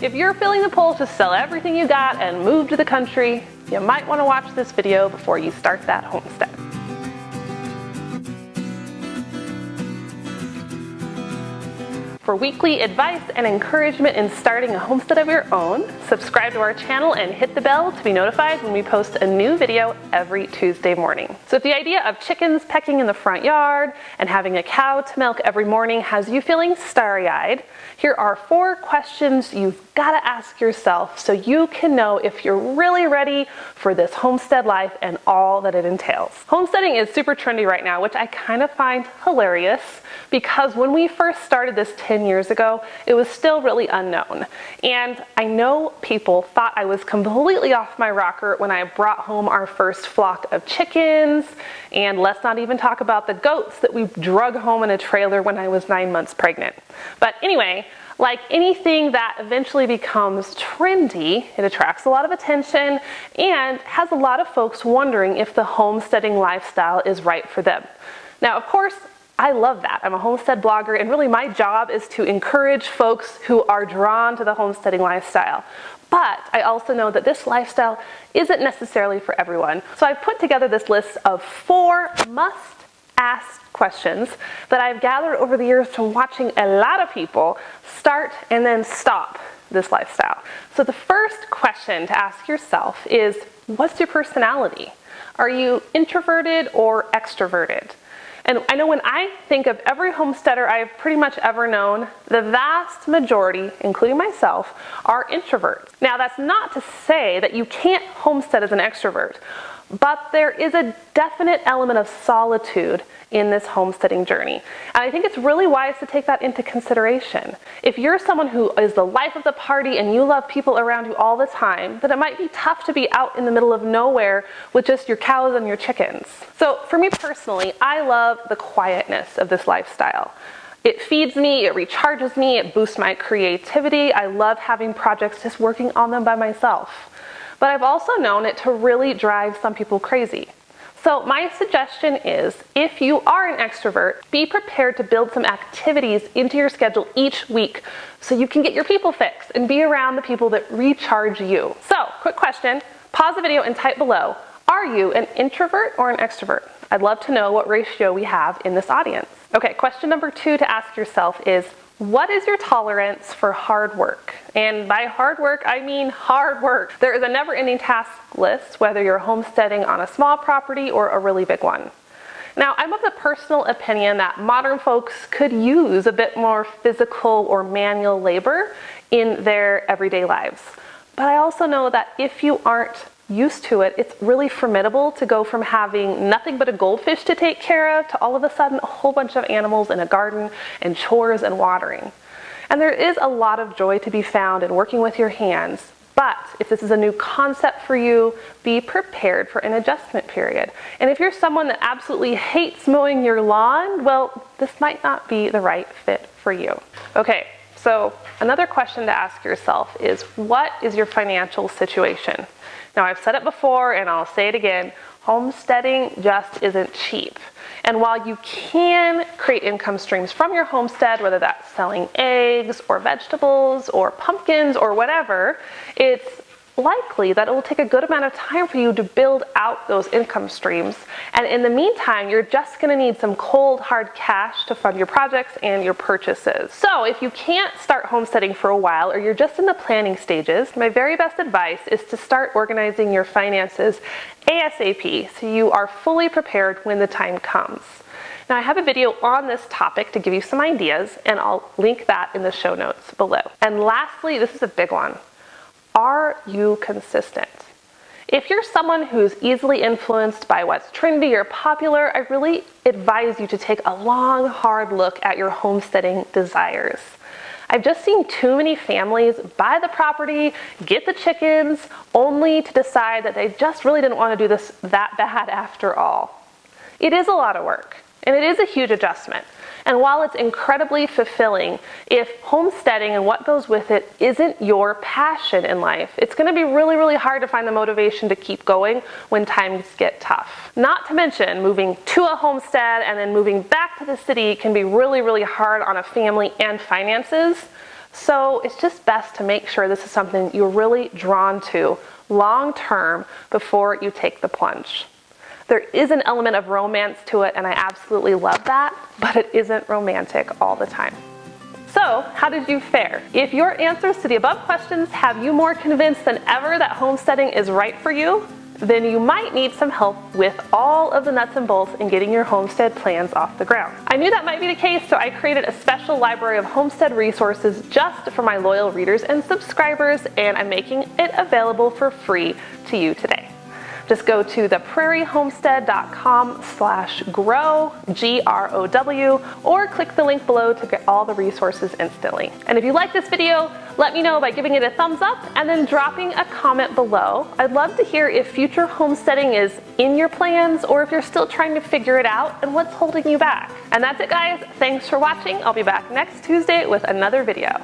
If you're feeling the pull to sell everything you got and move to the country, you might want to watch this video before you start that homestead. For weekly advice and encouragement in starting a homestead of your own, subscribe to our channel and hit the bell to be notified when we post a new video every Tuesday morning. So if the idea of chickens pecking in the front yard and having a cow to milk every morning has you feeling starry-eyed, here are 4 questions you've got to ask yourself so you can know if you're really ready for this homestead life and all that it entails. Homesteading is super trendy right now, which I kind of find hilarious because when we first started this 10 years ago, it was still really unknown. And I know people thought I was completely off my rocker when I brought home our first flock of chickens, and let's not even talk about the goats that we drug home in a trailer when I was 9 months pregnant. But anyway, like anything that eventually becomes trendy, it attracts a lot of attention and has a lot of folks wondering if the homesteading lifestyle is right for them. Now, of course, I love that. I'm a homestead blogger, and really my job is to encourage folks who are drawn to the homesteading lifestyle. But I also know that this lifestyle isn't necessarily for everyone. So I've put together this list of 4 must-ask questions that I've gathered over the years from watching a lot of people start and then stop this lifestyle. So the first question to ask yourself is, what's your personality? Are you introverted or extroverted? And I know when I think of every homesteader I've pretty much ever known, the vast majority, including myself, are introverts. Now, that's not to say that you can't homestead as an extrovert, but there is a definite element of solitude in this homesteading journey. And I think it's really wise to take that into consideration. If you're someone who is the life of the party and you love people around you all the time, then it might be tough to be out in the middle of nowhere with just your cows and your chickens. So for me personally, I love the quietness of this lifestyle. It feeds me, it recharges me, it boosts my creativity. I love having projects, just working on them by myself. But I've also known it to really drive some people crazy. So my suggestion is, if you are an extrovert, be prepared to build some activities into your schedule each week so you can get your people fix and be around the people that recharge you. So, quick question, pause the video and type below, are you an introvert or an extrovert? I'd love to know what ratio we have in this audience. Okay, question number 2 to ask yourself is, what is your tolerance for hard work? And by hard work, I mean hard work. There is a never-ending task list, whether you're homesteading on a small property or a really big one. Now, I'm of the personal opinion that modern folks could use a bit more physical or manual labor in their everyday lives. But I also know that if you aren't used to it, it's really formidable to go from having nothing but a goldfish to take care of to all of a sudden a whole bunch of animals in a garden and chores and watering. And there is a lot of joy to be found in working with your hands, but if this is a new concept for you, be prepared for an adjustment period. And if you're someone that absolutely hates mowing your lawn, well, this might not be the right fit for you. Okay, so another question to ask yourself is, what is your financial situation? Now, I've said it before and I'll say it again, homesteading just isn't cheap. And while you can create income streams from your homestead, whether that's selling eggs or vegetables or pumpkins or whatever, it's likely that it will take a good amount of time for you to build out those income streams. And in the meantime, you're just going to need some cold, hard cash to fund your projects and your purchases. So if you can't start homesteading for a while, or you're just in the planning stages, my very best advice is to start organizing your finances ASAP so you are fully prepared when the time comes. Now, I have a video on this topic to give you some ideas, and I'll link that in the show notes below. And lastly, this is a big one. Are you consistent? If you're someone who's easily influenced by what's trendy or popular, I really advise you to take a long, hard look at your homesteading desires. I've just seen too many families buy the property, get the chickens, only to decide that they just really didn't want to do this that bad after all. It is a lot of work. And it is a huge adjustment. And while it's incredibly fulfilling, if homesteading and what goes with it isn't your passion in life, it's going to be really, really hard to find the motivation to keep going when times get tough. Not to mention, moving to a homestead and then moving back to the city can be really, really hard on a family and finances. So it's just best to make sure this is something you're really drawn to long term before you take the plunge. There is an element of romance to it, and I absolutely love that, but it isn't romantic all the time. So, how did you fare? If your answers to the above questions have you more convinced than ever that homesteading is right for you, then you might need some help with all of the nuts and bolts in getting your homestead plans off the ground. I knew that might be the case, so I created a special library of homestead resources just for my loyal readers and subscribers, and I'm making it available for free to you today. Just go to theprairiehomestead.com/grow, G-R-O-W, or click the link below to get all the resources instantly. And if you like this video, let me know by giving it a thumbs up and then dropping a comment below. I'd love to hear if future homesteading is in your plans or if you're still trying to figure it out and what's holding you back. And that's it, guys. Thanks for watching. I'll be back next Tuesday with another video.